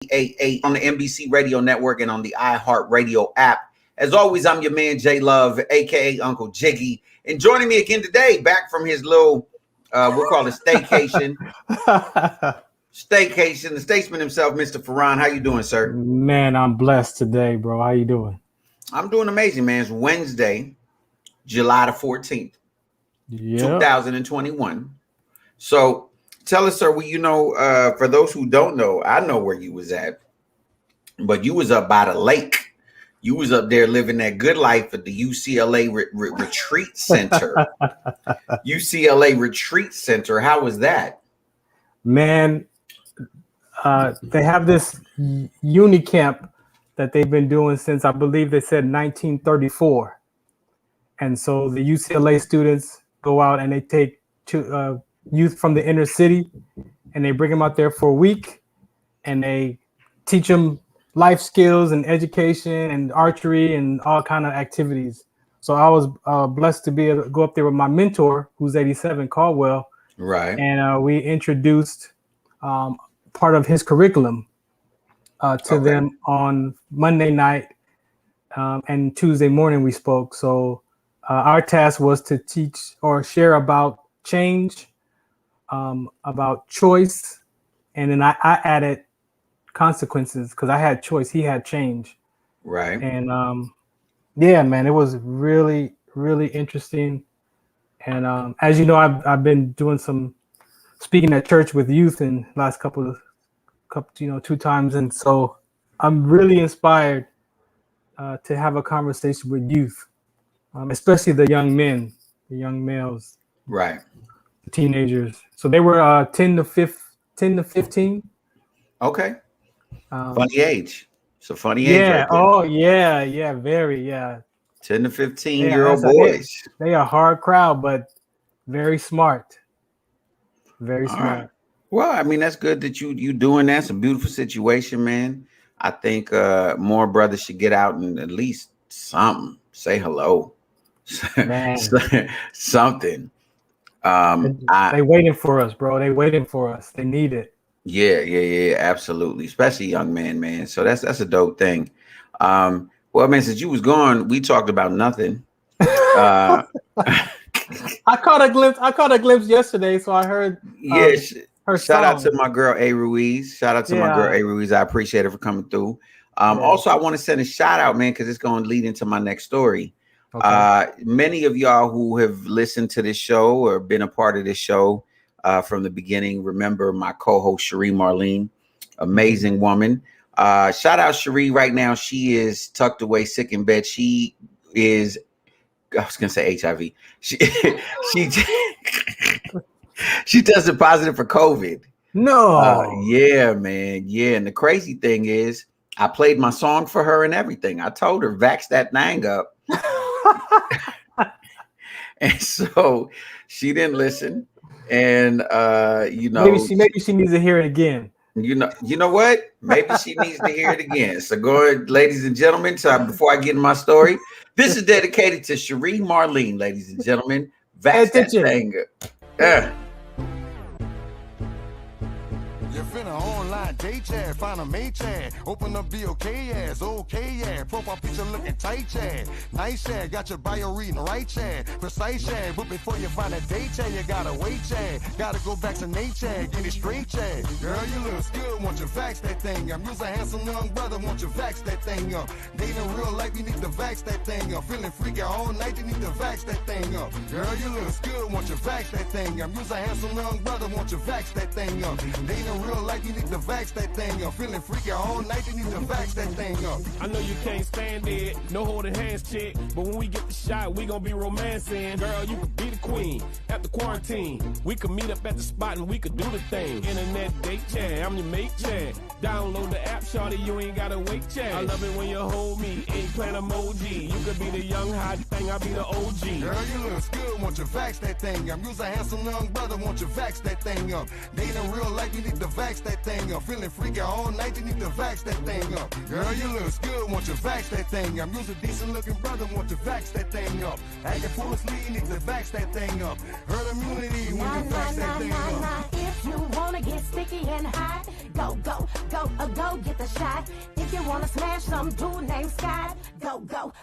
98.8 on the NBC Radio Network and on the iHeartRadio app. As always, I'm your man, J Love, a.k.a. Uncle Jiggy. And joining me again today, back from his little, we'll call it staycation. Staycation, the statesman himself, Mr. Farron. How you doing, sir? Man, I'm blessed today, bro. How you doing? I'm doing amazing, man. It's Wednesday, July the 14th, 2021. So tell us, sir, for those who don't know, I know where you was at, but you was up by the lake. You was up there living that good life at the UCLA Retreat Center. UCLA Retreat Center. How was that? Man, they have this uni camp that they've been doing since, I believe they said 1934. And so the UCLA students go out and they take youth from the inner city and they bring them out there for a week and they teach them life skills and education and archery and all kind of activities. So I was blessed to be able to go up there with my mentor, who's 87, Caldwell. Right. And we introduced part of his curriculum to them on Monday night, and Tuesday morning we spoke. So our task was to teach or share about change, about choice, and then I added consequences because I had choice, he had change. Right. And yeah, man, it was really, really interesting. And as you know, I've been doing some speaking at church with youth in the last couple 2 times, and so I'm really inspired to have a conversation with youth, especially the young men, the young males, right, the teenagers. So they were 10 to 15. Okay. Funny age. It's a funny age. Yeah. Right there. Oh, yeah. Yeah. Very. Yeah. 10 to 15-year-old boys. They are a hard crowd, but very smart. Very All smart. Right. Well, I mean, that's good that you doing that. It's a beautiful situation, man. I think more brothers should get out and at least say hello, something. They waiting for us, bro. They waiting for us. They need it. Yeah, absolutely. Especially young man. So that's a dope thing. Well, man, since you was gone, we talked about nothing. I caught a glimpse yesterday, so I heard. Shout out to my girl A Ruiz. I appreciate her for coming through. Also, I want to send a shout out, man, because it's going to lead into my next story. Okay. Many of y'all who have listened to this show or been a part of this show from the beginning remember my co-host Cherie Marlene, amazing woman. Shout out Cherie right now. She is tucked away, sick in bed. She is, I was gonna say HIV. She tested positive for COVID. No. Yeah, man. Yeah. And the crazy thing is, I played my song for her and everything. I told her, vax that thing up. And so she didn't listen. And maybe she needs to hear it again. You know what? Maybe she needs to hear it again. So go ahead, ladies and gentlemen. So before I get in my story, this is dedicated to Cherie Marlene, ladies and gentlemen. Vax that thing up. Yeah. You finna online date chat, find a mate chat, open up BOK ass, okay yeah, profile picture looking tight chat, nice chat, got your bio reading right chat, precise chat, but before you find a date chat, you gotta wait chat, gotta go back to Nate chat, get it straight chat, girl you look good, want you vax that thing up, you's a handsome young brother, want you vax that thing up, dating real life, you need to vax that thing up, feeling freaky all night, you need to vax that thing up, girl you look good, want you vax that thing up, you's a handsome young brother, want you vax that thing up, dating real life, you need to vax that thing up. Feeling freaky all night, you need to vax that thing up. I know you can't stand it, no holding hands, chick. But when we get the shot, we gon' be romancing. Girl, you could be the queen at the quarantine. We could meet up at the spot and we could do the thing. Internet date chat, I'm your mate chat. Download the app, shawty, you ain't gotta wait chat. I love it when you hold me, eggplant emoji. You could be the young hot thing, I'll be the OG. Girl, you look good, want you vax that thing up. You's a handsome young brother, want you vax that thing up. Dating real life, you need to vax that thing up. Feeling freaky all night, you need to vax that thing up. Girl, you look good, want you vax that thing up. You's a decent looking brother, want you vax that thing up. Acting foolishly, you need to vax that thing up. Herd immunity when you vax that thing up. If You wanna get sticky and hot? Go get the shot. If you wanna smash some dude named Scott, go get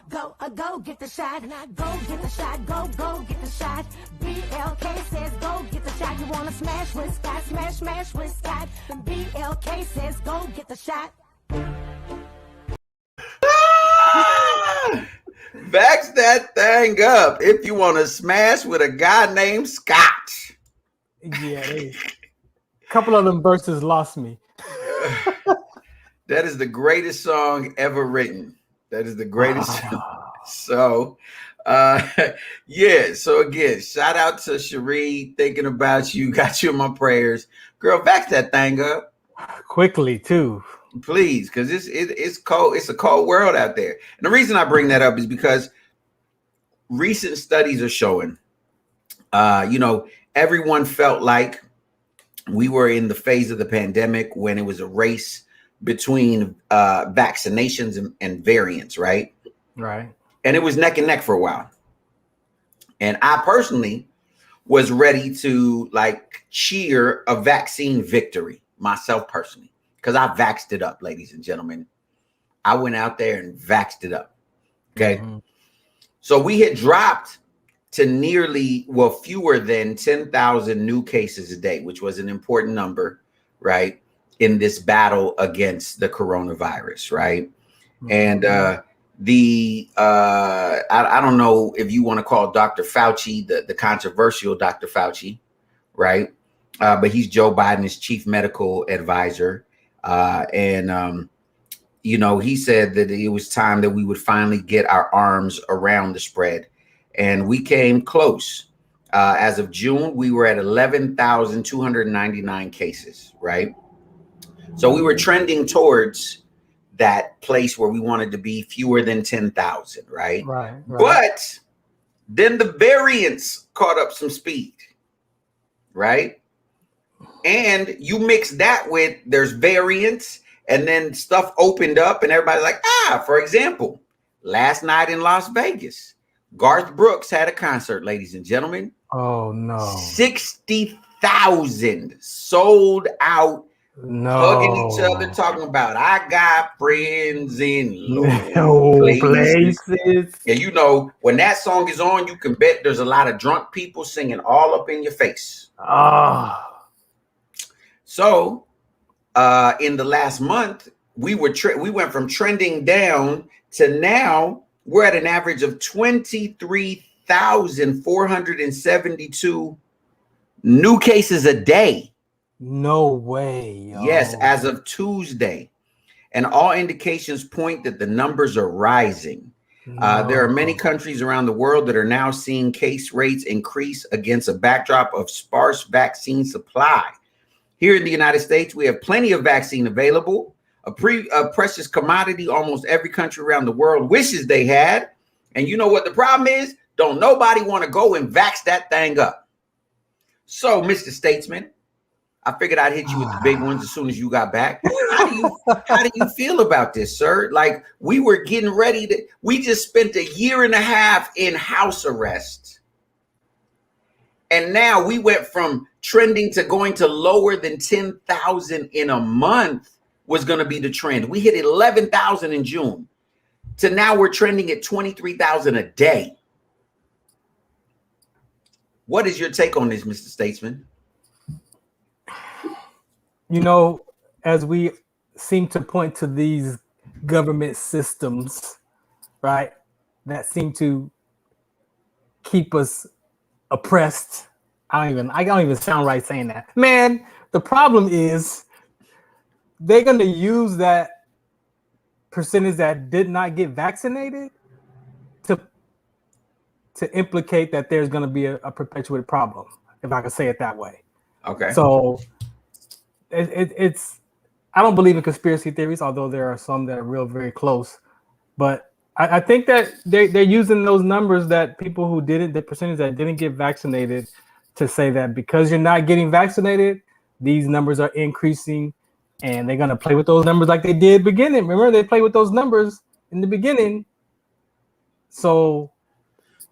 the shot. Go get the shot, go get the shot. BLK says go get the shot. You wanna smash with Scott, smash with Scott. Then BLK says go get the shot. Vax that thing up if you want to smash with a guy named Scott. Yeah, a couple of them verses lost me. That is the greatest song ever written. That is the greatest. So, yeah. So again, shout out to Cherie. Thinking about you. Got you in my prayers, girl. Vax that thing up quickly too, please, because it's cold. It's a cold world out there. And the reason I bring that up is because recent studies are showing, everyone felt like we were in the phase of the pandemic when it was a race between vaccinations and variants, right? Right. And it was neck and neck for a while. And I personally was ready to cheer a vaccine victory myself personally, because I vaxxed it up, ladies and gentlemen. I went out there and vaxxed it up. Okay. Mm-hmm. So we had dropped to fewer than 10,000 new cases a day, which was an important number, right, in this battle against the coronavirus, right? Mm-hmm. And I don't know if you want to call Dr. Fauci the controversial Dr. Fauci, right? But he's Joe Biden's chief medical advisor. He said that it was time that we would finally get our arms around the spread. And we came close. As of June, we were at 11,299 cases, right? So we were trending towards that place where we wanted to be, fewer than 10,000, right? Right. But then the variants caught up some speed, right? And you mix that with there's variants, and then stuff opened up and everybody's like, for example, last night in Las Vegas, Garth Brooks had a concert, ladies and gentlemen. Oh, no. 60,000 sold out. No. Hugging each other, talking about, I got friends in low places. And when that song is on, you can bet there's a lot of drunk people singing all up in your face. So in the last month, we went from trending down to now we're at an average of 23,472 new cases a day. No way. Yo. Yes, as of Tuesday. And all indications point that the numbers are rising. No. There are many countries around the world that are now seeing case rates increase against a backdrop of sparse vaccine supply. Here in the United States, we have plenty of vaccine available, a precious commodity almost every country around the world wishes they had. And you know what the problem is? Don't nobody want to go and vax that thing up. So, Mr. Statesman, I figured I'd hit you with the big ones as soon as you got back. How do you feel about this, sir? Like, we were getting ready we just spent a year and a half in house arrest. And now we went from trending to going to lower than 10,000 in a month was going to be the trend. We hit 11,000 in June. To now we're trending at 23,000 a day. What is your take on this, Mr. Statesman? As we seem to point to these government systems, right, that seem to keep us oppressed. I don't even sound right saying that. Man, the problem is they're going to use that percentage that did not get vaccinated to implicate that there's going to be a perpetuated problem, if I could say it that way. Okay. So it's I don't believe in conspiracy theories, although there are some that are very close. But I think that they're using those numbers that people who didn't, the percentage that didn't get vaccinated, to say that because you're not getting vaccinated, these numbers are increasing, and they're going to play with those numbers like they did beginning. Remember, they played with those numbers in the beginning. So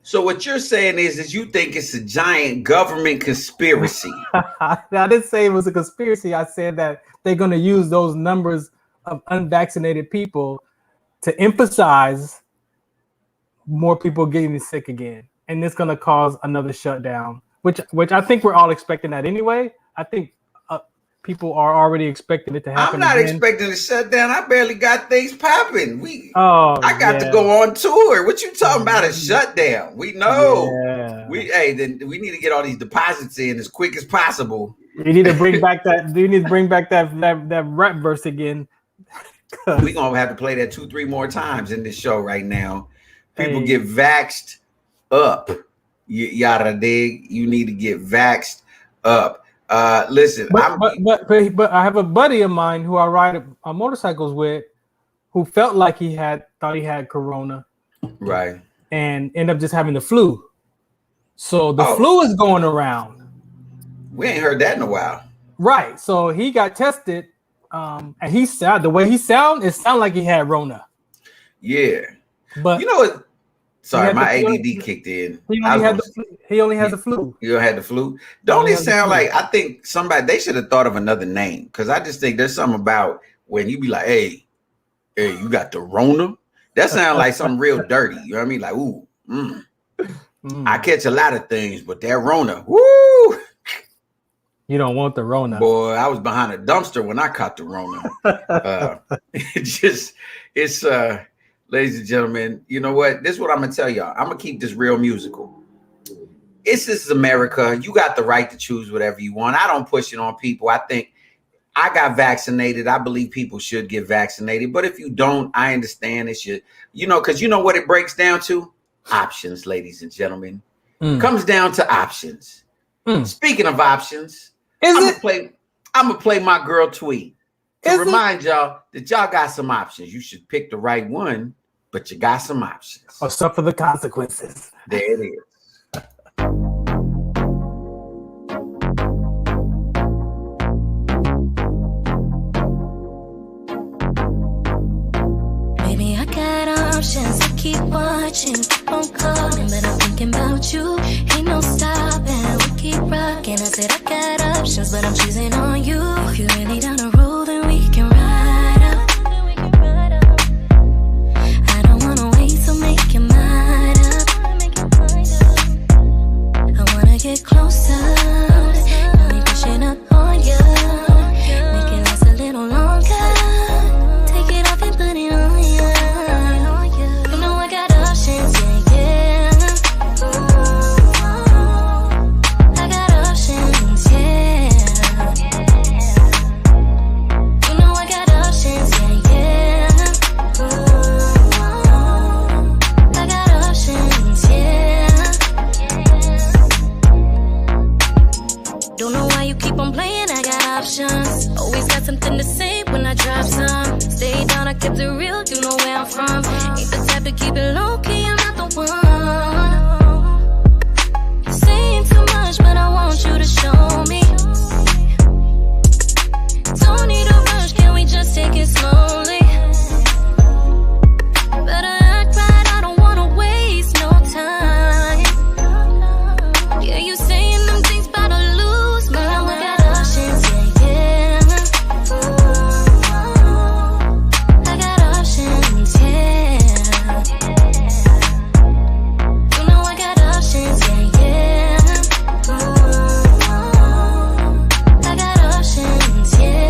So what you're saying is you think it's a giant government conspiracy. I didn't say it was a conspiracy. I said that they're going to use those numbers of unvaccinated people to emphasize more people getting sick again, and it's going to cause another shutdown. Which I think we're all expecting that anyway. I think people are already expecting it to happen. I'm not again. expecting a shutdown. I barely got things popping. I got to go on tour. What you talking about, a shutdown? We know. Yeah. Then we need to get all these deposits in as quick as possible. You need to bring back that. You need to bring back that rap verse again. We're gonna have to play that 2-3 more times in this show right now. People get vaxxed up. Yada dig. You need to get vaxxed up. Listen, but I have a buddy of mine who I ride motorcycles with, who felt like thought he had corona, right, and ended up just having the flu. So the flu is going around. We ain't heard that in a while, right? So he got tested, and the way he sounded, it sounded like he had Rona. Yeah, but you know what? Sorry, my ADD kicked in. He only has the flu. You had the flu. Don't it sound like, I think they should have thought of another name, because I just think there's something about when you be like, hey, you got the Rona. That sounds like something real dirty. You know what I mean? Like, ooh, I catch a lot of things, but that Rona, woo! You don't want the Rona. Boy, I was behind a dumpster when I caught the Rona. Ladies and gentlemen, you know what? This is what I'm going to tell y'all. I'm going to keep this real musical. This is America. You got the right to choose whatever you want. I don't push it on people. I think I got vaccinated. I believe people should get vaccinated. But if you don't, I understand it should, because you know what it breaks down to? Options, ladies and gentlemen. Comes down to options. Speaking of options, I'm going to play my girl Tweet to remind y'all that y'all got some options. You should pick the right one, but you got some options. Or suffer the consequences. There it is. Baby, I got options. I keep watching, keep on calling, but I'm thinking about you. Ain't no stopping. We keep rocking. I said I got options, but I'm choosing on you. If you're really down the road, then we can ride out. I don't wanna wait, so make your mind up. I wanna get closer. Got me pushing up on you. Make it last a little longer. Take it off and put it on you. You know I got options, yeah. I got options, yeah. You know I got options, yeah. I got options, yeah. Don't know why you keep on playing, I got options. Always got something to say when I drop some. Stay down, I kept it real, you know where I'm from. Ain't the type to keep it low key, I'm not the one. You're saying too much, but I want you to show me. Don't need a rush, can we just take it slowly? Better act right, I don't wanna waste no time. Yeah, you saying them things about to lose my mind. I got options, yeah. I got options, yeah. You know I got options, yeah. I got options, yeah.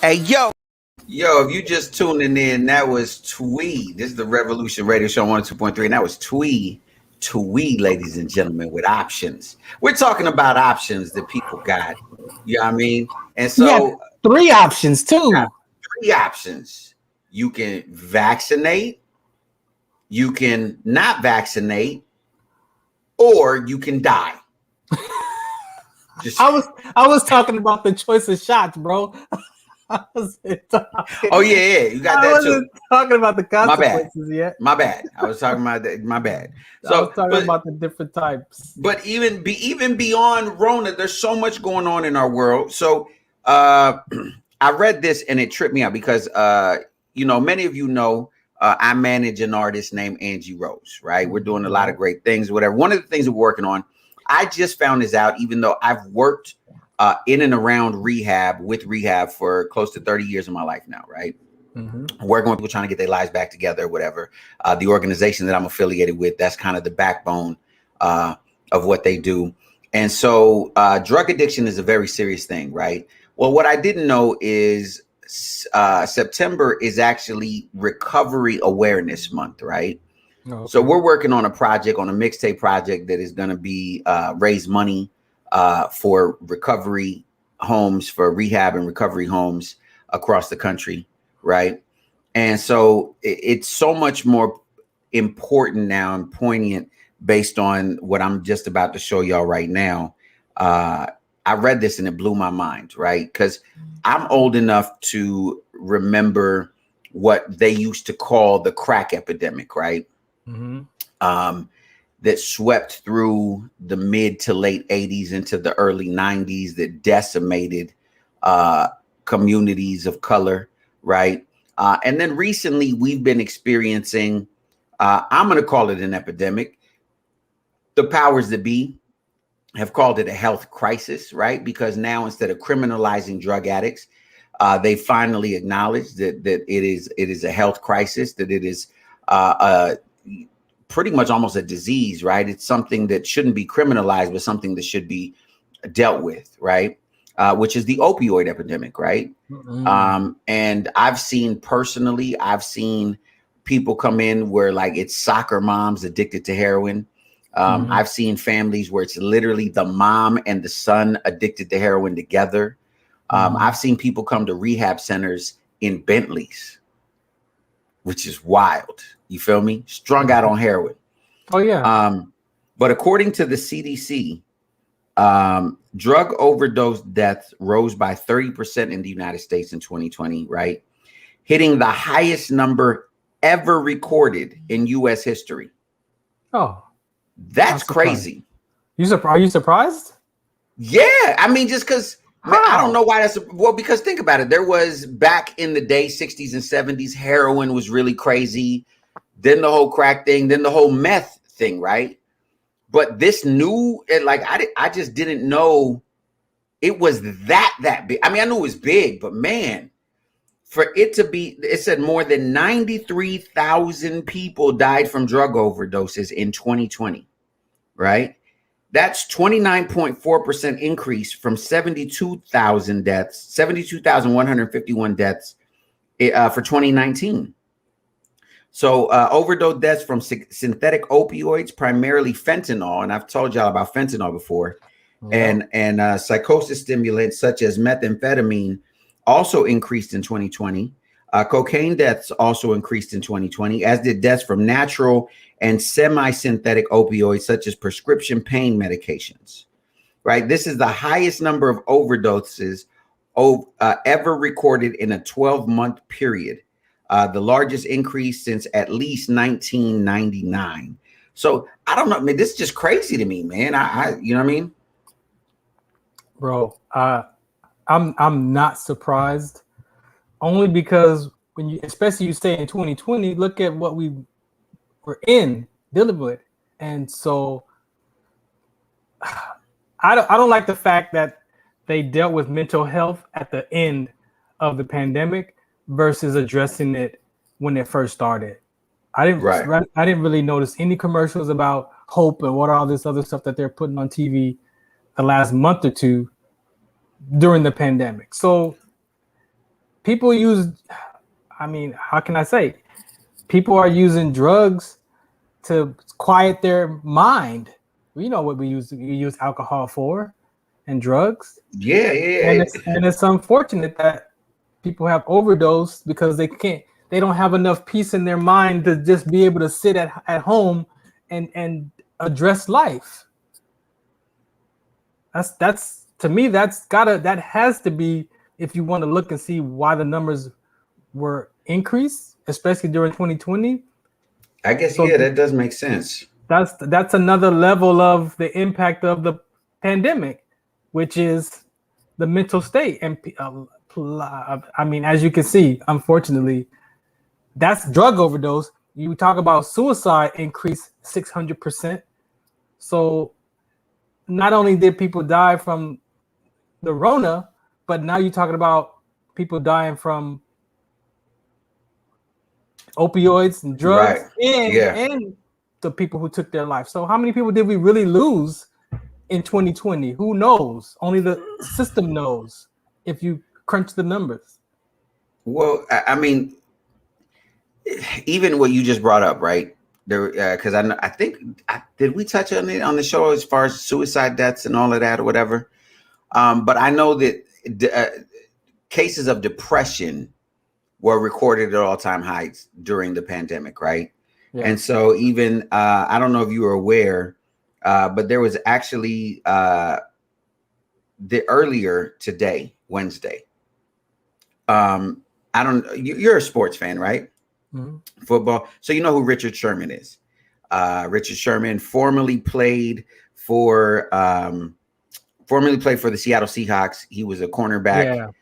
Hey, yo, if you just tuning in, that was Twee. This is the Revolution Radio Show 102.3, and that was Twee, ladies and gentlemen, with options. We're talking about options that people got. You know what I mean? And so 3 options too. 3 options. You can vaccinate, you can not vaccinate, or you can die. I was talking about the choice of shots, bro. Oh yeah, you got that too. Talking about the consequences yet. My bad. I was talking about that. My bad. So I was talking about the different types. But even beyond Rona, there's so much going on in our world. So I read this and it tripped me out because many of you know I manage an artist named Angie Rose, right? We're doing a lot of great things, whatever. One of the things that we're working on, I just found this out, even though I've worked in and around with rehab for close to 30 years of my life now, right? Mm-hmm. Working with people trying to get their lives back together, whatever. The organization that I'm affiliated with, that's kind of the backbone of what they do. And so drug addiction is a very serious thing, right? Well, what I didn't know is September is actually Recovery Awareness Month, right? Okay. So we're working on a mixtape project that is going to be raise money for recovery homes, for rehab and recovery homes across the country, right? And so it's so much more important now and poignant based on what I'm just about to show y'all right now. I read this and it blew my mind, right? Because I'm old enough to remember what they used to call the crack epidemic, right? Mm-hmm. That swept through the mid to late 80s into the early 90s, that decimated communities of color, right? And then recently we've been experiencing, I'm going to call it an epidemic. The powers that be have called it a health crisis, right? Because now instead of criminalizing drug addicts, they finally acknowledged that it is a health crisis, that it is pretty much almost a disease, right? It's something that shouldn't be criminalized, but something that should be dealt with, right? Which is the opioid epidemic, right? Mm-hmm. And I've seen people come in where like it's soccer moms addicted to heroin. Mm-hmm. I've seen families where it's literally the mom and the son addicted to heroin together. I've seen people come to rehab centers in Bentleys, which is wild. You feel me? Strung out on heroin. Oh, yeah. But according to the CDC, drug overdose deaths rose by 30% in the United States in 2020, right? Hitting the highest number ever recorded in U.S. history. Oh. That's crazy. Are you surprised? Yeah. I mean, just because I don't know why because think about it. There was back in the day, 60s and 70s, heroin was really crazy. Then the whole crack thing, then the whole meth thing, right? But this new, I just didn't know it was that big. I mean, I knew it was big, but man, for it to be, it said more than 93,000 people died from drug overdoses in 2020, right? That's 29.4% increase from 72,151 deaths for 2019. So overdose deaths from synthetic opioids, primarily fentanyl, and I've told y'all about fentanyl before, and psychosis stimulants such as methamphetamine also increased in 2020. Cocaine deaths also increased in 2020, as did deaths from natural and semi-synthetic opioids such as prescription pain medications. Right, this is the highest number of overdoses ever recorded in a 12-month period. The largest increase since at least 1999. So I don't know, man. This is just crazy to me, man. I you know what I mean, bro? I'm not surprised, only because especially you say in 2020, look at what we were dealing with, and so I don't like the fact that they dealt with mental health at the end of the pandemic versus addressing it when it first started. I didn't really notice any commercials about hope and what all this other stuff that they're putting on TV the last month or two during the pandemic. So people how can I say? People are using drugs to quiet their mind. We know what we use alcohol for and drugs. Yeah. And it's unfortunate that people have overdosed because they don't have enough peace in their mind to just be able to sit at home and address life. That's to me, that has to be if you want to look and see why the numbers were increased, especially during 2020. I guess, so, yeah, that does make sense. That's another level of the impact of the pandemic, which is the mental state. And I mean, as you can see, unfortunately, that's drug overdose. You talk about suicide increase 600%. So not only did people die from the Rona, but now you're talking about people dying from opioids and drugs, and the people who took their life. So how many people did we really lose in 2020? Who knows? Only the system knows if you crunch the numbers. Well, I mean, even what you just brought up, right? There, because I think did we touch on it on the show as far as suicide deaths and all of that or whatever? But I know that cases of depression were recorded at all-time highs during the pandemic, right? Yeah. And so even I don't know if you were aware, but there was actually the earlier today, Wednesday. I don't. You're a sports fan, right? Mm-hmm. Football. So you know who Richard Sherman is. Richard Sherman formerly played for the Seattle Seahawks. He was a cornerback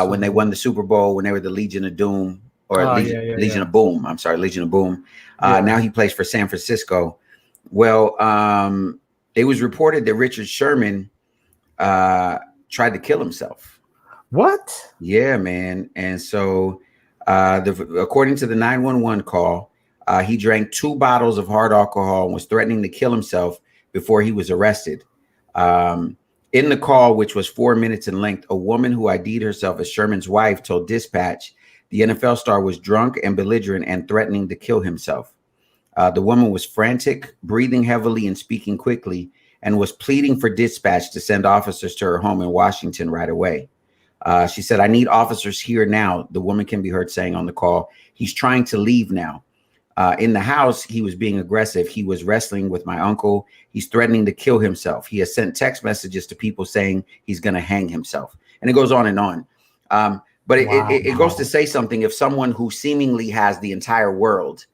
when they won the Super Bowl, when they were the Legion of Doom or Legion of Boom. I'm sorry, Legion of Boom. Now he plays for San Francisco. Well, it was reported that Richard Sherman tried to kill himself. What? Yeah, man. And so according to the 911 call, he drank 2 bottles of hard alcohol and was threatening to kill himself before he was arrested. In the call, which was 4 minutes in length, a woman who ID'd herself as Sherman's wife told dispatch the NFL star was drunk and belligerent and threatening to kill himself. The woman was frantic, breathing heavily and speaking quickly, and was pleading for dispatch to send officers to her home in Washington right away. She said, "I need officers here now," the woman can be heard saying on the call. "He's trying to leave now. In the house, he was being aggressive. He was wrestling with my uncle. He's threatening to kill himself. He has sent text messages to people saying he's going to hang himself." And it goes on and on. But it goes to say something. If someone who seemingly has the entire world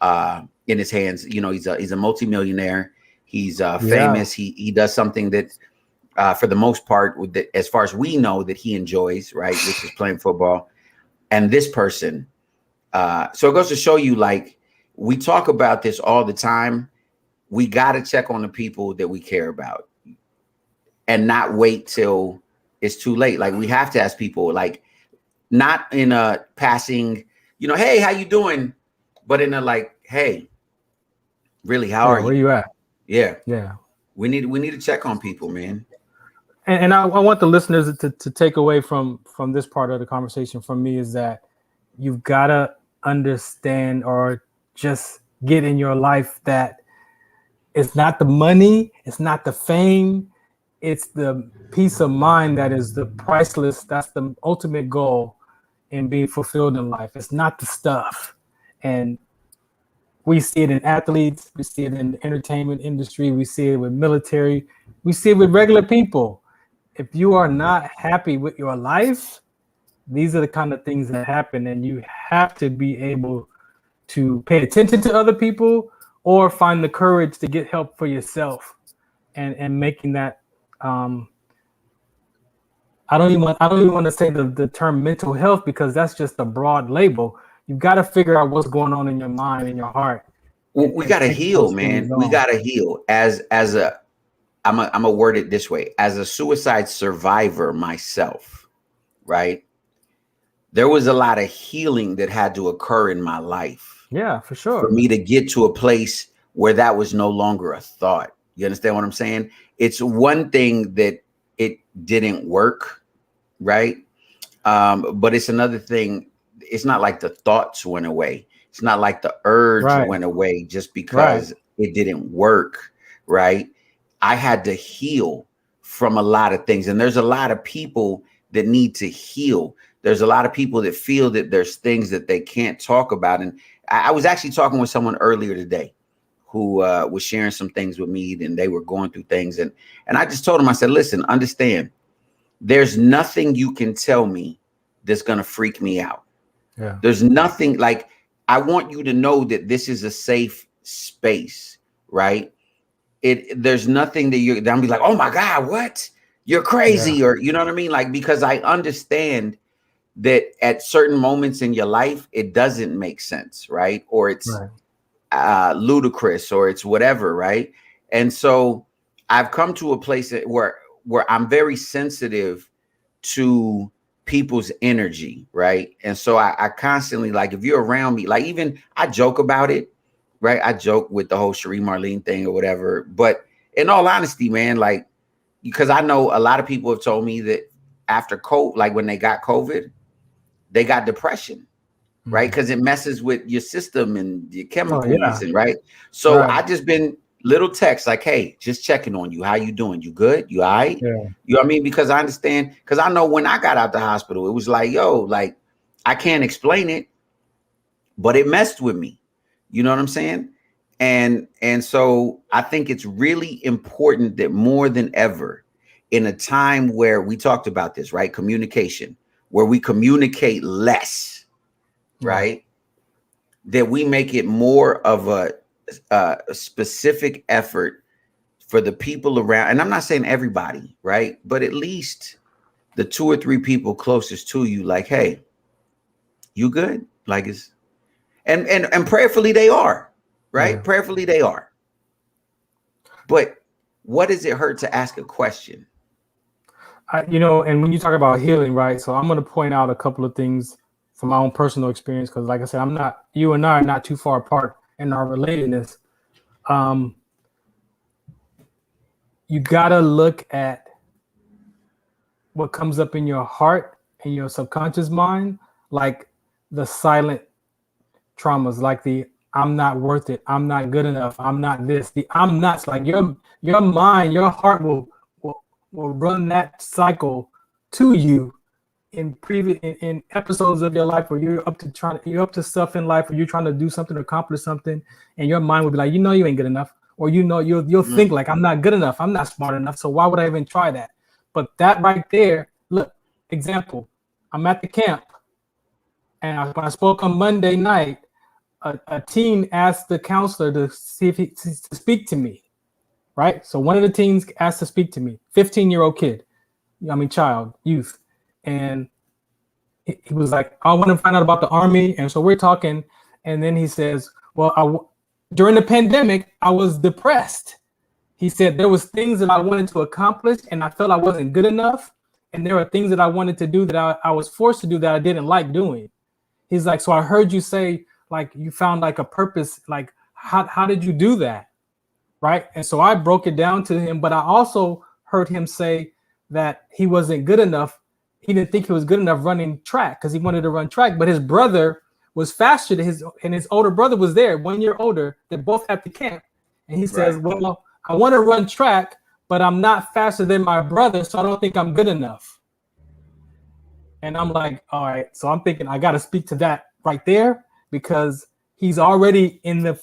in his hands, you know, he's a multimillionaire. He's famous. He does something that for the most part, as far as we know, that he enjoys, right, which is playing football. And this person, so it goes to show you, like, we talk about this all the time. We got to check on the people that we care about and not wait till it's too late. Like, we have to ask people, like, not in a passing, you know, "Hey, how you doing?" But in a like, "Hey, really, how are you? Where you at?" Yeah. We need to check on people, man. And I want the listeners to take away from this part of the conversation from me is that you've got to understand or just get in your life that it's not the money, it's not the fame, it's the peace of mind that is the priceless. That's the ultimate goal in being fulfilled in life. It's not the stuff. And we see it in athletes, we see it in the entertainment industry, we see it with military, we see it with regular people. If you are not happy with your life, these are the kind of things that happen, and you have to be able to pay attention to other people or find the courage to get help for yourself and making that I don't even want to say the term mental health, because that's just a broad label. You've got to figure out what's going on in your mind and your heart. Well, we got to heal, man. We got to heal. I'm gonna word it this way. As a suicide survivor myself, right? There was a lot of healing that had to occur in my life. Yeah, for sure. For me to get to a place where that was no longer a thought. You understand what I'm saying? It's one thing that it didn't work, right? But it's another thing. It's not like the thoughts went away. It's not like the urge went away just because it didn't work, right? I had to heal from a lot of things. And there's a lot of people that need to heal. There's a lot of people that feel that there's things that they can't talk about. And I was actually talking with someone earlier today who was sharing some things with me, and they were going through things. And I just told him, I said, listen, understand, there's nothing you can tell me that's going to freak me out. Yeah. There's nothing like, I want you to know that this is a safe space, right? There's nothing that you're gonna be like, oh my God, what? You're crazy, or you know what I mean? Like, because I understand that at certain moments in your life, it doesn't make sense, right? Or it's ludicrous, or it's whatever, right? And so I've come to a place where I'm very sensitive to people's energy, right? And so I constantly, like, if you're around me, like, even I joke about it, right? I joke with the whole Cherie Marlene thing or whatever. But in all honesty, man, like, because I know a lot of people have told me that after COVID, like when they got COVID, they got depression, right? Because it messes with your system and your chemicals, and right. So I just been little texts like, hey, just checking on you. How you doing? You good? You all right? Yeah. You know what I mean? Because I understand, because I know when I got out the hospital, it was like, yo, like, I can't explain it, but it messed with me. You know what I'm saying? And so I think it's really important that more than ever, in a time where we talked about this, right? Communication, where we communicate less, right? That we make it more of a specific effort for the people around. And I'm not saying everybody, right? But at least the 2 or 3 people closest to you, like, hey, you good? Like, it's, and prayerfully they are, right? Prayerfully they are. But what does it hurt to ask a question? You know, and when you talk about healing, right? So I'm going to point out a couple of things from my own personal experience, because like I said, you and I are not too far apart in our relatedness. You got to look at what comes up in your heart and your subconscious mind, like the silent traumas, like the I'm not worth it, I'm not good enough, I'm not this, the I'm nots. Like your mind, your heart will run that cycle to you in episodes of your life where you're up to stuff in life, where you're trying to do something, accomplish something, and your mind will be like, you know, you ain't good enough, or you know, you'll think like, I'm not good enough, I'm not smart enough, so why would I even try that? But that right there, look, example, I'm at the camp, and when I spoke on Monday night, a teen asked the counselor to see if to speak to me, right? So one of the teens asked to speak to me, 15-year-old kid, youth. And he was like, I want to find out about the Army. And so we're talking. And then he says, well, during the pandemic, I was depressed. He said there was things that I wanted to accomplish and I felt I wasn't good enough. And there were things that I wanted to do that I was forced to do that I didn't like doing. He's like, so I heard you say, like, you found like a purpose. Like, how did you do that? Right. And so I broke it down to him, but I also heard him say that he wasn't good enough. He didn't think he was good enough running track because he wanted to run track, but his brother was faster than his older brother was there, 1 year older. They're both at the camp. And he says, well, I want to run track, but I'm not faster than my brother, so I don't think I'm good enough. And I'm like, all right. So I'm thinking I got to speak to that right there, because he's already in the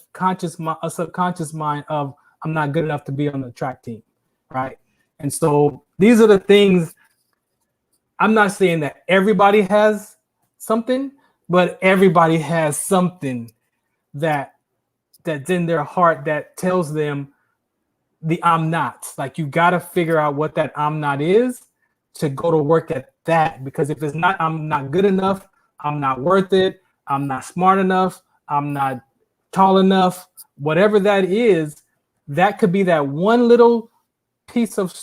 subconscious mind of, I'm not good enough to be on the track team, right? And so these are the things. I'm not saying that everybody has something, but everybody has something that's in their heart that tells them the I'm not. Like, you got to figure out what that I'm not is to go to work at that. Because if it's not, I'm not good enough, I'm not worth it, I'm not smart enough, I'm not tall enough, whatever that is, that could be that one little piece of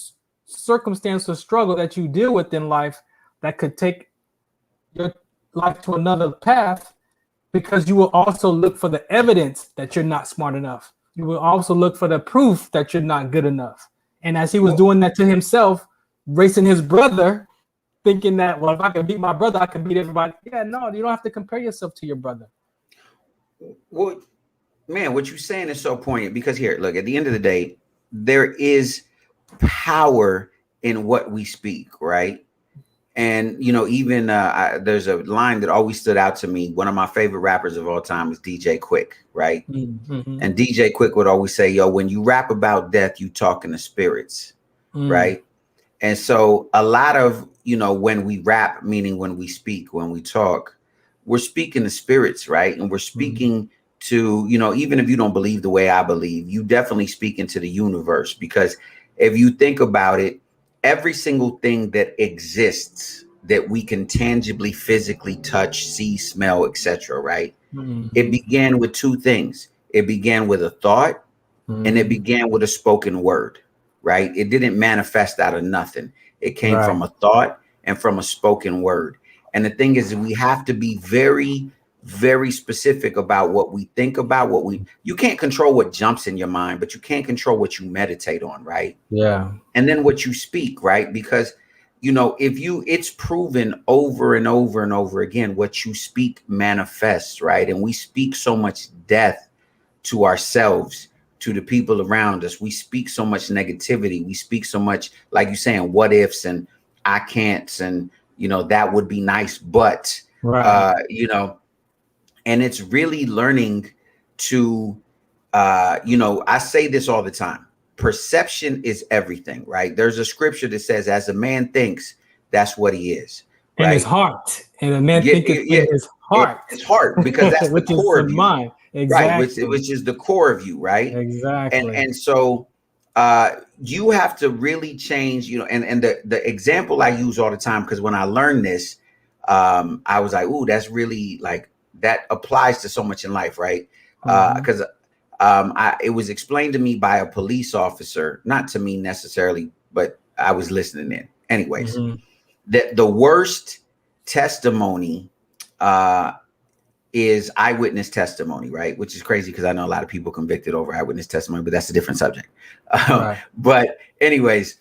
circumstance or struggle that you deal with in life that could take your life to another path, because you will also look for the evidence that you're not smart enough. You will also look for the proof that you're not good enough. And as he was doing that to himself, racing his brother, thinking that, well, if I can beat my brother, I can beat everybody. Yeah, no, you don't have to compare yourself to your brother. Well, man, what you're saying is so poignant, because here, look, at the end of the day, there is power in what we speak, right? And, you know, even there's a line that always stood out to me. One of my favorite rappers of all time is DJ Quick, right? Mm-hmm. And DJ Quick would always say, yo, when you rap about death, you talking to spirits, right? And so a lot of, when we rap, meaning when we speak, when we talk, we're speaking to spirits, right? And we're speaking to, even if you don't believe the way I believe, you definitely speak into the universe, because if you think about it, every single thing that exists that we can tangibly, physically touch, see, smell, etc., right? It began with two things. It began with a thought, and it began with a spoken word, right? It didn't manifest out of nothing. It came from a thought and from a spoken word. And the thing is, we have to be very, very specific about what we think about, you can't control what jumps in your mind, but you can't control what you meditate on, right? Yeah. And then what you speak, right? Because, it's proven over and over and over again, what you speak manifests, right? And we speak so much death to ourselves, to the people around us. We speak so much negativity. We speak so much, like you're saying, what ifs and I can'ts and, that would be nice, but, and it's really learning to, I say this all the time. Perception is everything, right? There's a scripture that says, as a man thinks, that's what he is. Right? In his heart. And a man thinks in his heart. It's heart, because that's the core of you. Mind. Exactly. Right, which is the core of you, right? Exactly. And so you have to really change, and the example I use all the time, because when I learned this, I was like, ooh, that's really like, that applies to so much in life, right? Because it was explained to me by a police officer, not to me necessarily, but I was listening in. Anyways, that the worst testimony is eyewitness testimony, right? Which is crazy, because I know a lot of people convicted over eyewitness testimony, but that's a different subject. But anyways,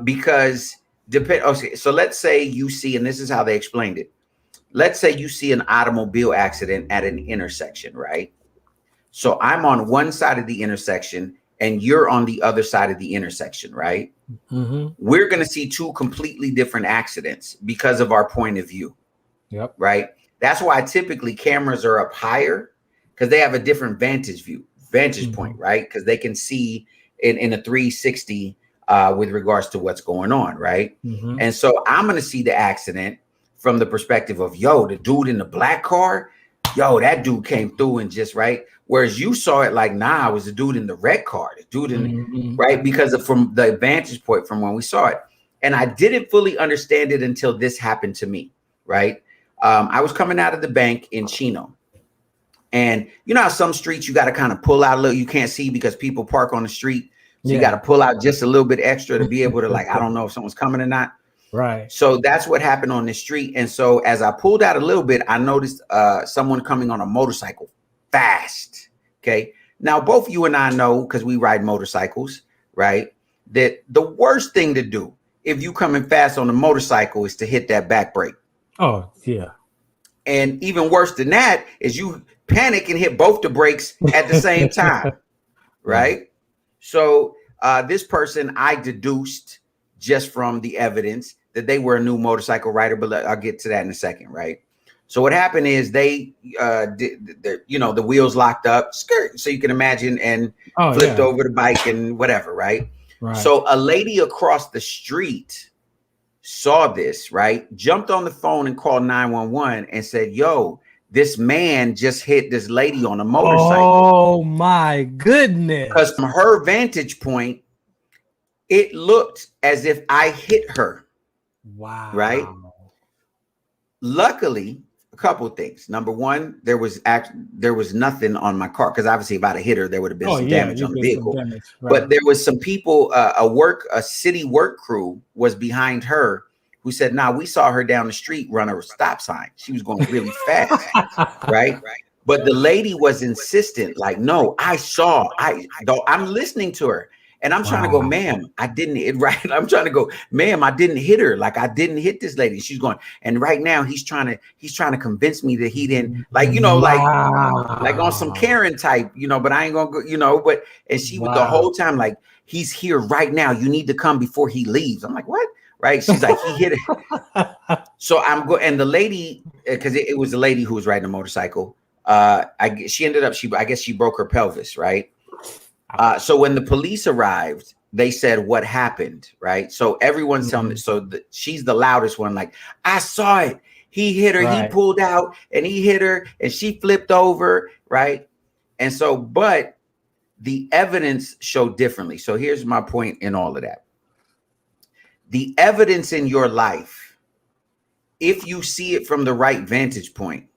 because okay, so let's say you see, and this is how they explained it. Let's say you see an automobile accident at an intersection, right? So I'm on one side of the intersection and you're on the other side of the intersection, right? We're going to see two completely different accidents because of our point of view. Yep. Right. That's why typically cameras are up higher, because they have a different vantage point, right? Because they can see in a 360 with regards to what's going on, right? And so I'm going to see the accident from the perspective of, yo, the dude in the black car, yo, that dude came through and just right. Whereas you saw it like, nah, it was the dude in the red car, the dude in right, because from the vantage point from when we saw it. And I didn't fully understand it until this happened to me, right? I was coming out of the bank in Chino, and how some streets you got to kind of pull out a little, you can't see because people park on the street. So you got to pull out just a little bit extra to be able to, like, I don't know if someone's coming or not. Right. So that's what happened on the street. And so as I pulled out a little bit, I noticed someone coming on a motorcycle fast. Okay. Now, both you and I know, because we ride motorcycles, right, that the worst thing to do if you coming fast on a motorcycle is to hit that back brake. Oh, yeah. And even worse than that is you panic and hit both the brakes at the same time. Right. So this person, I deduced just from the evidence that they were a new motorcycle rider, but I'll get to that in a second. Right. So what happened is they the wheels locked up, skirt, so you can imagine, and flipped over the bike and whatever. Right. So a lady across the street saw this, right, jumped on the phone and called 911 and said, yo, this man just hit this lady on a motorcycle. Oh my goodness. Because from her vantage point, it looked as if I hit her. Wow. Right. Luckily, a couple of things. Number one, there was nothing on my car, because obviously if I'd have hit her, there would have been some damage on the vehicle. Right. But there was some people, a city work crew was behind her, who said, nah, we saw her down the street run a stop sign. She was going really fast. Right. But the lady was insistent, like, no, I'm listening to her. And I'm trying to go, ma'am, I didn't hit, right. I'm trying to go, ma'am, I didn't hit her. Like, I didn't hit this lady. She's going, and right now he's trying to convince me that he didn't, like, like on some Karen type, but I ain't gonna go, but, and she was the whole time, like, he's here right now. You need to come before he leaves. I'm like, what? Right. She's like, he hit it. So I'm going, and the lady, because it was the lady who was riding a motorcycle. She ended up, I guess she broke her pelvis. Right. So when the police arrived, they said what happened, right? So everyone's telling me, so she's the loudest one, like, I saw it. He hit her, he pulled out and he hit her and she flipped over, right? And so, but the evidence showed differently. So here's my point in all of that. The evidence in your life, if you see it from the right vantage point,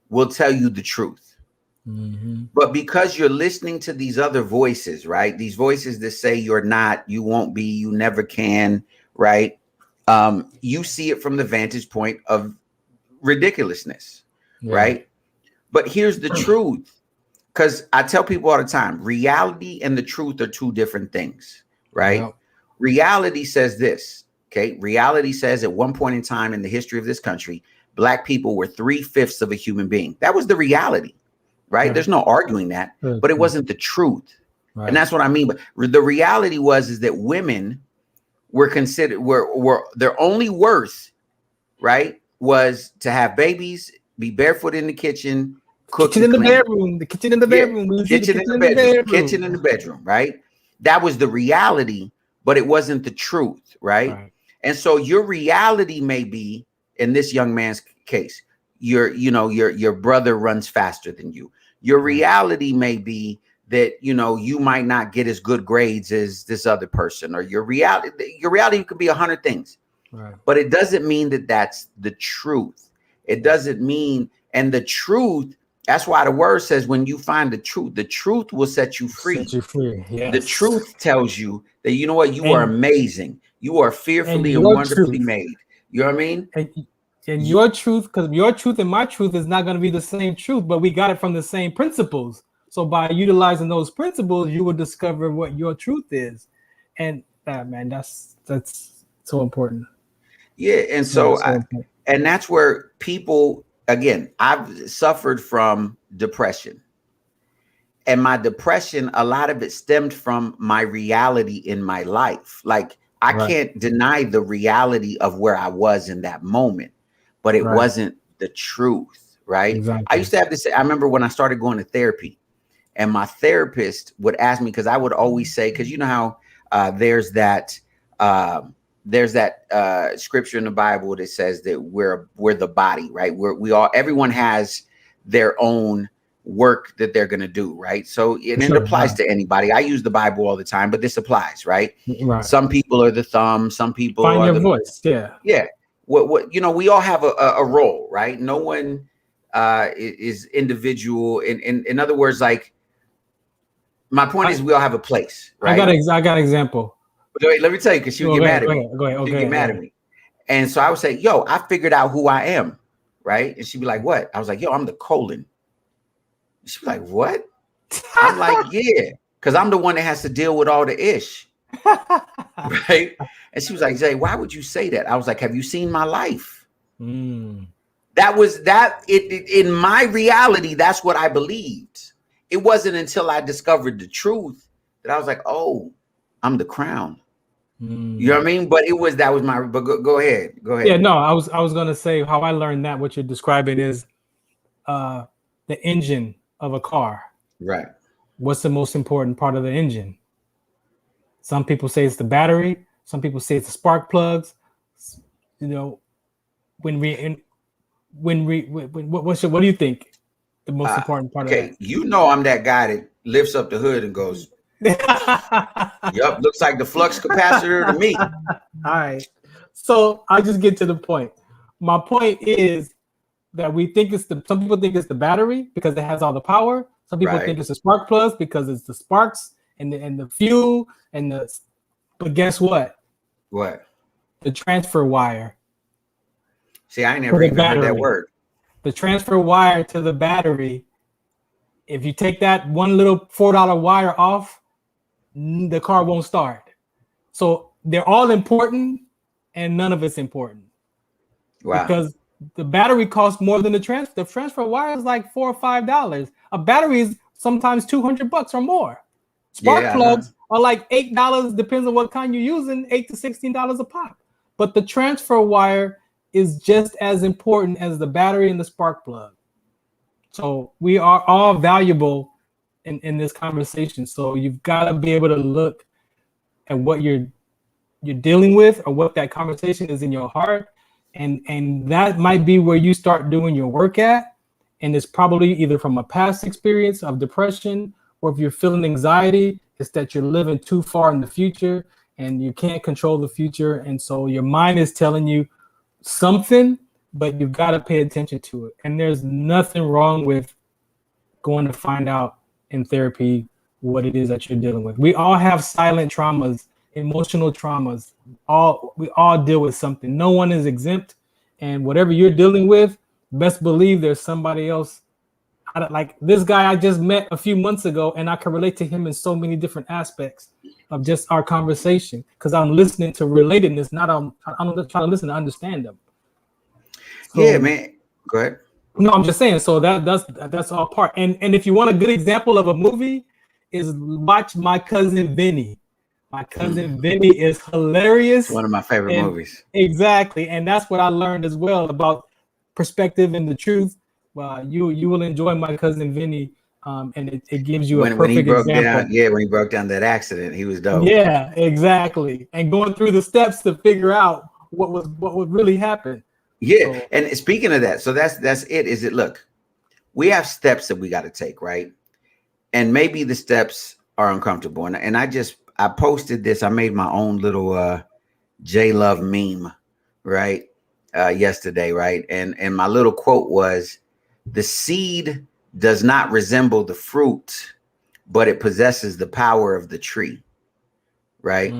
will tell you the truth. But because you're listening to these other voices, right? These voices that say you're not, you won't be, you never can, right? You see it from the vantage point of ridiculousness, right? But here's the truth, because I tell people all the time, reality and the truth are two different things, right? Reality says this, okay? Reality says at one point in time in the history of this country, Black people were 3/5 of a human being. That was the reality, right? There's no arguing that, but it wasn't the truth. And that's what I mean. But the reality is that women were considered, were their only worth, right, was to have babies, be barefoot in the kitchen, cook kitchen in the bedroom, the kitchen in the bedroom, kitchen in the bedroom, kitchen in the bedroom, right? That was the reality, but it wasn't the truth, right? And so your reality may be, in this young man's case, your brother runs faster than you. Your reality may be that, you might not get as good grades as this other person, or your reality could be 100 things, but it doesn't mean that that's the truth. It doesn't mean, and the truth, that's why the word says, when you find the truth will set you free. Set you free. Yes. The truth tells you that, you know what, you are amazing. You are fearfully and wonderfully made. You know what I mean? And your truth, because your truth and my truth is not going to be the same truth, but we got it from the same principles. So by utilizing those principles, you will discover what your truth is. And man, that's so important. Yeah. And so, and that's where people, again, I've suffered from depression. And my depression, a lot of it stemmed from my reality in my life. Like, I can't deny the reality of where I was in that moment, but it wasn't the truth, right? Exactly. I used to have this, I remember when I started going to therapy, and my therapist would ask me, because I would always say, because you know how there's that scripture in the Bible that says that we're the body, right? Everyone has their own work that they're going to do, right? So it applies to anybody. I use the Bible all the time, but this applies, right? Some people are the thumb, some people find are your the voice. Yeah. What we all have a role, right? No one is individual. In other words, like, my point is, we all have a place, right? I got an example. Wait, let me tell you, because she would get mad at me. Go ahead. She'd get mad at me. And so I would say, yo, I figured out who I am, right? And she'd be like, what? I was like, yo, I'm the colon. She'd be like, what? I'm like, yeah, because I'm the one that has to deal with all the ish. Right? And she was like, Jay, why would you say that? I was like, have you seen my life? That was in my reality, that's what I believed. It wasn't until I discovered the truth that I was like, oh, I'm the crown. You know what I mean? But that was my, but go ahead. Yeah, no, I was gonna say how I learned that what you're describing is the engine of a car. Right. What's the most important part of the engine? Some people say it's the battery. Some people say it's the spark plugs. What do you think the most important part of that? You know, I'm that guy that lifts up the hood and goes, yep, looks like the flux capacitor to me. All right. So I just get to the point. My point is that some people think it's the battery because it has all the power. Some people think it's the spark plugs because it's the sparks and the fuel but guess what? What? The transfer wire. See, I never even heard that word. The transfer wire to the battery. If you take that one little $4 wire off, the car won't start. So they're all important and none of it's important. Wow. Because the battery costs more than the transfer. The transfer wire is like $4 or $5. A battery is sometimes $200 or more. Spark plugs are like $8, depends on what kind you're using, $8 to $16 a pop. But the transfer wire is just as important as the battery and the spark plug. So we are all valuable in this conversation. So you've got to be able to look at what you're dealing with or what that conversation is in your heart, and that might be where you start doing your work at. And it's probably either from a past experience of depression, or if you're feeling anxiety, it's that you're living too far in the future and you can't control the future, and so your mind is telling you something, but you've got to pay attention to it. And there's nothing wrong with going to find out in therapy what it is that you're dealing with. We all have silent traumas, emotional traumas. We all deal with something. No one is exempt. And whatever you're dealing with, best believe there's somebody else. Like this guy I just met a few months ago, and I can relate to him in so many different aspects of just our conversation, because I'm listening to relatedness, I'm trying to listen to understand them. So, yeah, man. Go ahead. No, I'm just saying. So that's all part. And if you want a good example of a movie, is watch My Cousin Vinny. My Cousin Vinny is hilarious. It's one of my favorite movies. Exactly, and that's what I learned as well about perspective and the truth. You will enjoy My Cousin Vinny, and it gives you a perfect example. When he broke down that accident, he was dope. Yeah, exactly, and going through the steps to figure out what would really happen. Yeah, so, and speaking of that, so that's it. Is it? Look, we have steps that we got to take, right? And maybe the steps are uncomfortable. And I posted this. I made my own little J Love meme, right? Yesterday, right? And my little quote was, "The seed does not resemble the fruit, but it possesses the power of the tree." Right?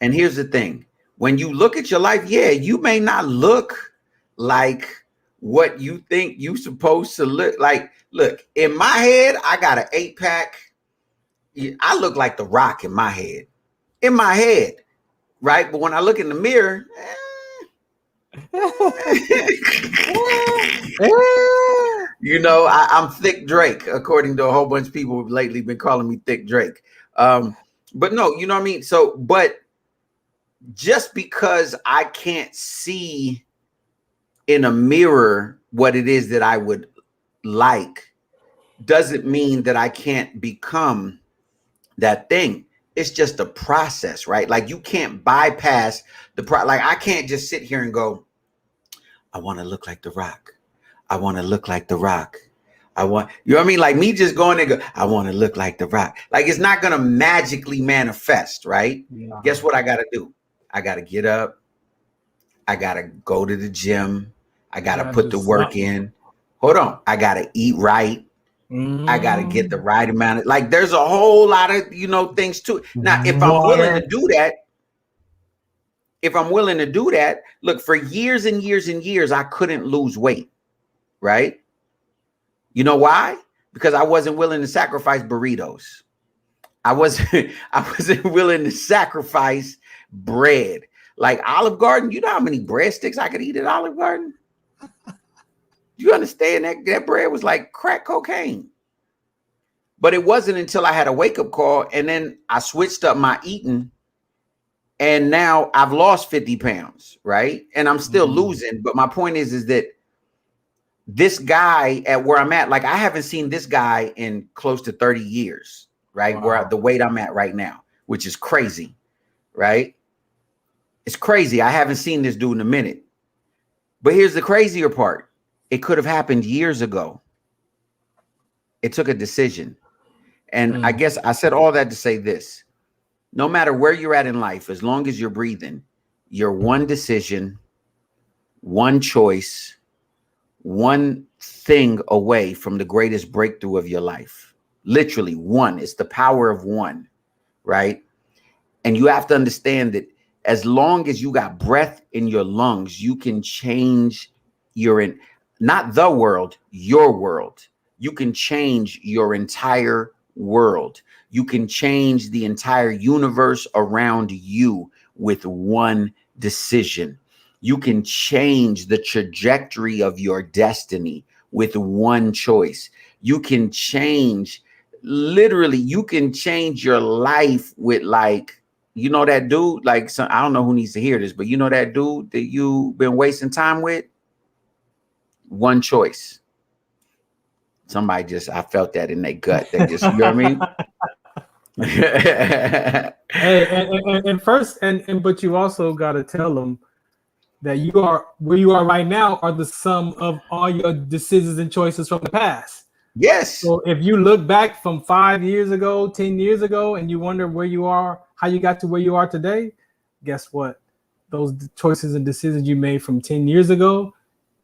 And here's the thing. When you look at your life, yeah, you may not look like what you think you supposed to look like. Look, in my head, I got an 8-pack. I look like The Rock in my head. In my head, right? But when I look in the mirror, you know, I'm Thick Drake, according to a whole bunch of people who've lately been calling me Thick Drake. But no, you know what I mean? So, but just because I can't see in a mirror what it is that I would like doesn't mean that I can't become that thing. It's just a process, right? Like you can't bypass like I can't just sit here and go, I want to look like The Rock. I want to look like The Rock. You know what I mean? Like me just going and go, I want to look like The Rock. Like it's not going to magically manifest, right? Yeah. Guess what I got to do? I got to get up. I got to go to the gym. I got to put the work in. Hold on. I got to eat right. I got to get the right amount of, like, there's a whole lot of, you know, things to it. Now, if I'm willing to do that, look, for years and years and years, I couldn't lose weight, right? You know why? Because I wasn't willing to sacrifice burritos. I wasn't willing to sacrifice bread. Like Olive Garden, you know how many breadsticks I could eat at Olive Garden? You understand that bread was like crack cocaine. But it wasn't until I had a wake-up call and then I switched up my eating, and now I've lost 50 pounds, right? And I'm still losing. But my point is that this guy at where I'm at, like I haven't seen this guy in close to 30 years, right? Wow. Where the weight I'm at right now, which is crazy, right? It's crazy. I haven't seen this dude in a minute. But here's the crazier part. It could have happened years ago. It took a decision. And I guess I said all that to say this. No matter where you're at in life, as long as you're breathing, you're one decision, one choice, one thing away from the greatest breakthrough of your life. Literally one. It's the power of one, right? And you have to understand that as long as you got breath in your lungs, you can change not the world, your world. You can change your entire world. You can change the entire universe around you with one decision. You can change the trajectory of your destiny with one choice. You can change, literally, you can change your life with, like, you know that dude, like, I don't know who needs to hear this, but you know that dude that you've been wasting time with? One choice. Somebody I felt that in their gut. They just, you know what I mean? Hey, and first, but you also got to tell them that you are where you are right now are the sum of all your decisions and choices from the past. Yes. So if you look back from 5 years ago, 10 years ago, and you wonder where you are, how you got to where you are today, guess what? Those choices and decisions you made from 10 years ago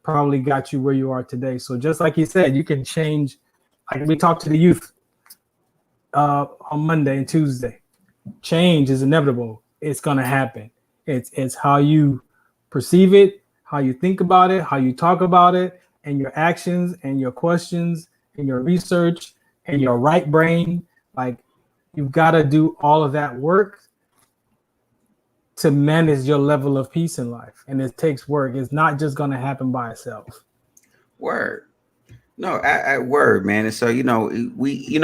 probably got you where you are today. So just like you said, you can change. Like we talked to the youth on Monday and Tuesday. Change is inevitable. It's gonna happen. It's how you perceive it, how you think about it, how you talk about it, and your actions and your questions and your research and your right brain. Like you've got to do all of that work to manage your level of peace in life. And it takes work. It's not just gonna happen by itself. Word. No, at word, man. And so, we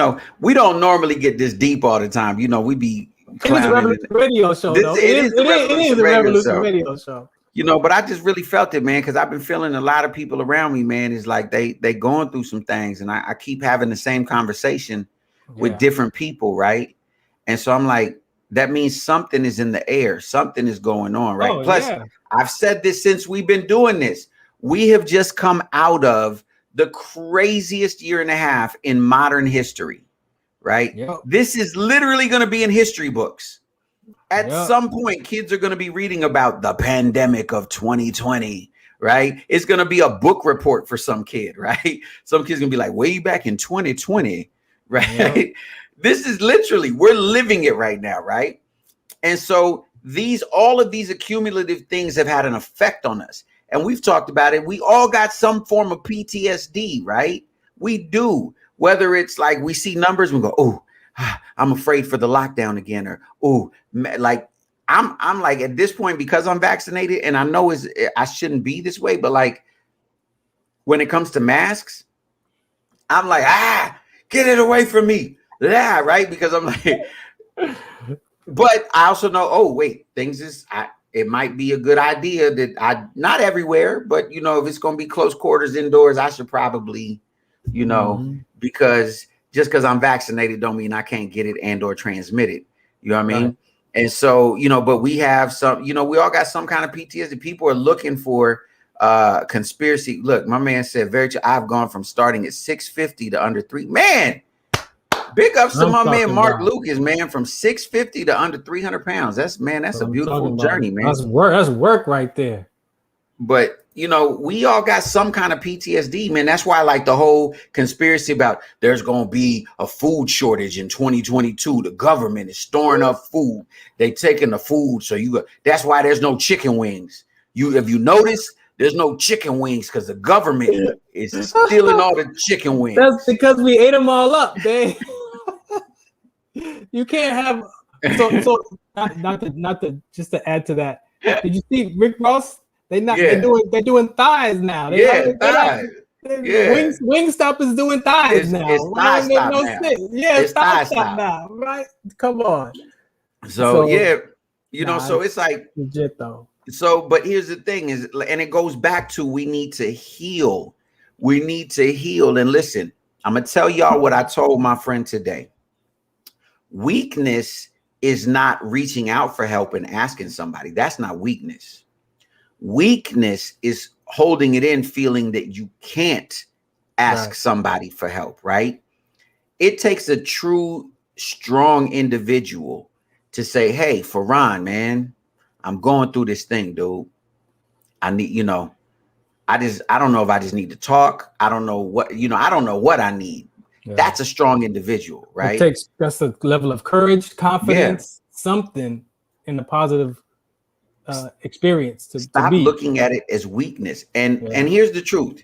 don't normally get this deep all the time. We be clowning. It is a Revolution radio show, though. It is a Revolution radio show. But I just really felt it, man, because I've been feeling a lot of people around me, man, is like they going through some things, and I keep having the same conversation with different people, right? And so I'm like, that means something is in the air, something is going on, right? Plus, I've said this since we've been doing this. We have just come out of the craziest year and a half in modern history, right? Yep. This is literally going to be in history books. At some point, kids are going to be reading about the pandemic of 2020, right? It's going to be a book report for some kid, right? Some kid's going to be like, way back in 2020, right? Yep. This is literally, we're living it right now, right? And so all of these accumulative things have had an effect on us. And we've talked about it. We all got some form of PTSD, right? We do. Whether it's like we see numbers, we go, oh, I'm afraid for the lockdown again, or oh, like I'm like at this point, because I'm vaccinated, and I know I shouldn't be this way, but like when it comes to masks, I'm like, get it away from me, right? Because I'm like, but I also know, oh wait, it might be a good idea that not everywhere, but if it's going to be close quarters indoors, I should probably, because just because I'm vaccinated don't mean I can't get it and or transmit it. You know what I mean? Right. And so, but we have some, we all got some kind of PTSD. People are looking for conspiracy. Look, my man said, I've gone from starting at 650 to under 3. Man, big ups to my man Mark Lucas, man, from 650 to under 300 pounds. That's a beautiful journey, man. That's work right there. But we all got some kind of PTSD, man. That's why, like, the whole conspiracy about there's gonna be a food shortage in 2022. The government is storing up food. They taking the food, so that's why there's no chicken wings. If you notice, there's no chicken wings because the government is stealing all the chicken wings. That's because we ate them all up, man. You can't have so not to just to add to that. Did you see Rick Ross? They're doing thighs now. Thighs. Wingstop is doing thighs now. It's thigh stop now. Yeah, it's thigh stop now. Right? Come on. So so it's like legit though. So, but here's the thing and it goes back to we need to heal. We need to heal. And listen, I'm gonna tell y'all what I told my friend today. Weakness is not reaching out for help and asking somebody. That's not weakness. Weakness is holding it in, feeling that you can't ask somebody for help, right? It takes a true, strong individual to say, hey, Farron, man, I'm going through this thing, dude. I need, I don't know if I just need to talk. I don't know what, I don't know what I need. Yeah. That's a strong individual, right? That's a level of courage, confidence, something in a positive experience to stop be. Looking at it as weakness. And here's the truth.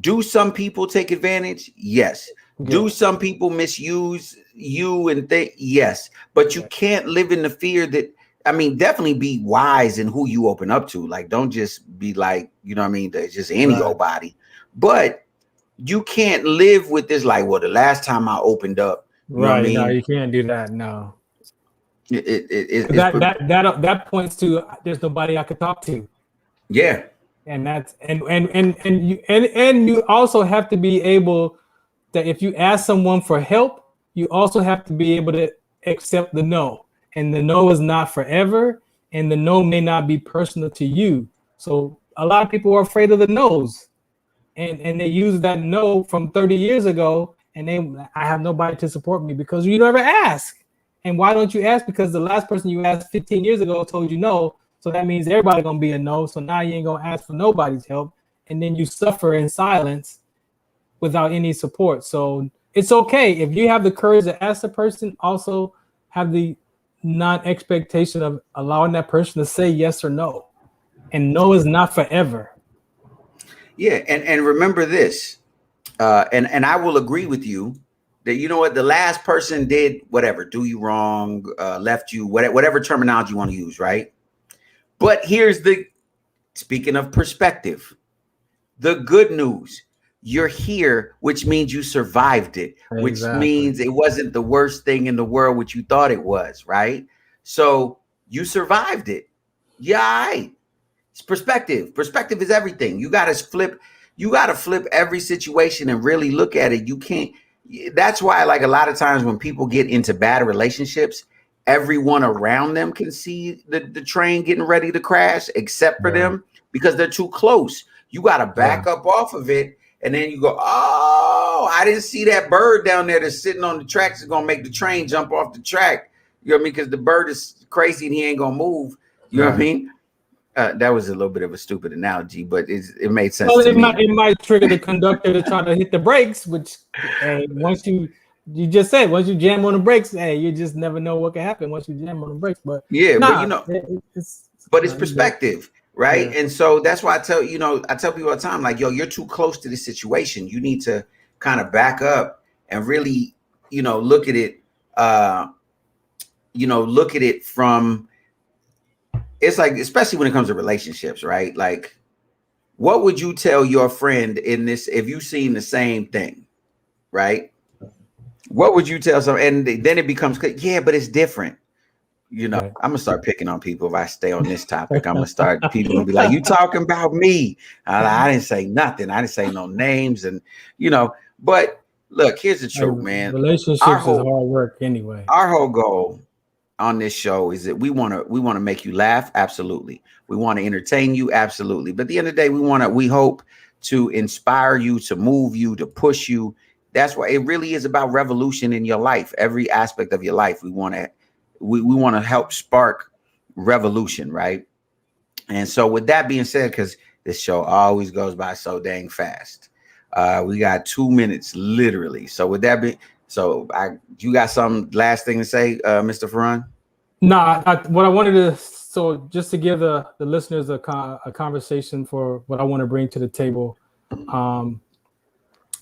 Do some people take advantage? Yes. Do some people misuse you and yes, but you can't live in the fear that, definitely be wise in who you open up to. Like, don't just be like, just any old body. But you can't live with this like, well, the last time I opened up. No, you can't do that. No. That points to there's nobody I could talk to. Yeah. And that's and you also have to be able that if you ask someone for help, you also have to be able to accept the no, and the no is not forever, and the no may not be personal to you. So a lot of people are afraid of the no's, and they use that no from 30 years ago, and I have nobody to support me because you never ask. And why don't you ask? Because the last person you asked 15 years ago told you no, so that means everybody gonna be a no. So now you ain't gonna ask for nobody's help, and then you suffer in silence without any support. So it's okay if you have the courage to ask the person. Also have the non-expectation of allowing that person to say yes or no, and no is not forever. Yeah, and remember this, and I will agree with you that, you know what, the last person did whatever, do you wrong, left you, whatever terminology you want to use, right? But here's speaking of perspective, the good news. You're here, which means you survived it, which means it wasn't the worst thing in the world, which you thought it was, right? So you survived it. Yeah, all right. It's perspective. Perspective is everything. You got to flip every situation and really look at it. You can't. That's why, like, a lot of times when people get into bad relationships, everyone around them can see the train getting ready to crash, except for them, because they're too close. You got to back up off of it. And then you go, oh, I didn't see that bird down there that's sitting on the tracks. It's going to make the train jump off the track. You know what I mean? Because the bird is crazy and he ain't going to move. You know what I mean? That was a little bit of a stupid analogy, but it made sense to me. It might trigger the conductor to try to hit the brakes, which once you just said, once you jam on the brakes, you just never know what can happen once you jam on the brakes. But but you know, it's perspective. Right. Yeah. And so that's why I tell people all the time, like, yo, you're too close to this situation. You need to kind of back up and really, look at it, from, it's like, especially when it comes to relationships, right? Like, what would you tell your friend in this, if you've seen the same thing, right? What would you tell some? And then it becomes, yeah, but it's different. I'm gonna start picking on people if I stay on this topic. I'm gonna start, people gonna be like, you talking about me? I didn't say nothing. I didn't say no names, and but look, here's the truth, man. Relationships is hard work anyway. Our whole goal on this show is that we want to make you laugh, absolutely. We want to entertain you, absolutely. But at the end of the day, we hope to inspire you, to move you, to push you. That's why it really is about revolution in your life, every aspect of your life. We want to help spark revolution, right? And so with that being said, because this show always goes by so dang fast, we got 2 minutes literally. So with that be, you got some last thing to say, Mr. Farron? No, what I wanted to, so just to give the listeners a conversation for what I want to bring to the table,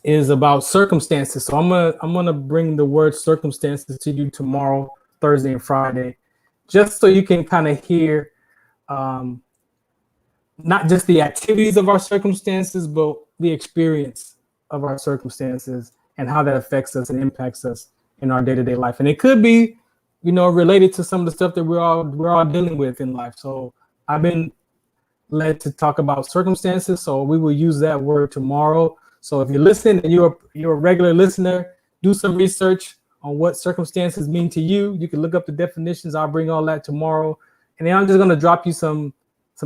is about circumstances. So I'm gonna bring the word circumstances to you tomorrow, Thursday and Friday, just so you can kind of hear not just the activities of our circumstances, but the experience of our circumstances and how that affects us and impacts us in our day-to-day life. And it could be, related to some of the stuff that we're all dealing with in life. So I've been led to talk about circumstances. So we will use that word tomorrow. So if you're listening and you're a regular listener, do some research on what circumstances mean to you. You can look up the definitions. I'll bring all that tomorrow. And then I'm just going to drop you some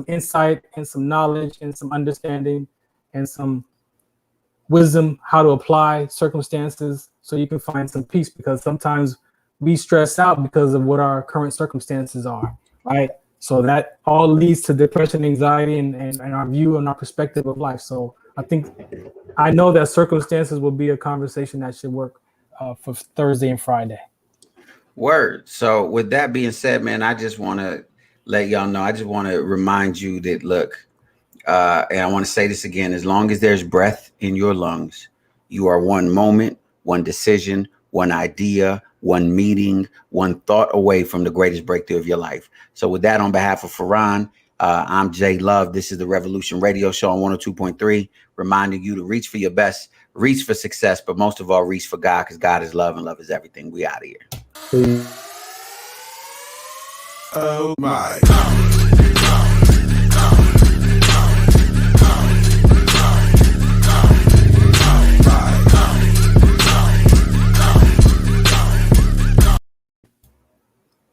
insight and some knowledge and some understanding and some wisdom, how to apply circumstances so you can find some peace, because sometimes we stress out because of what our current circumstances are, right? So that all leads to depression, anxiety, and our view and our perspective of life. So I know that circumstances will be a conversation that should work for Thursday and Friday. Word. So with that being said, man, I just want to let y'all know, I just want to remind you that, look, and I want to say this again, as long as there's breath in your lungs, you are one moment, one decision, one idea, one meeting, one thought away from the greatest breakthrough of your life. So with that, on behalf of Farron, I'm Jay Love. This is the Revolution Radio Show on 102.3, reminding you to reach for your best, reach for success, but most of all, reach for God, because God is love and love is everything. We out of here. Oh my.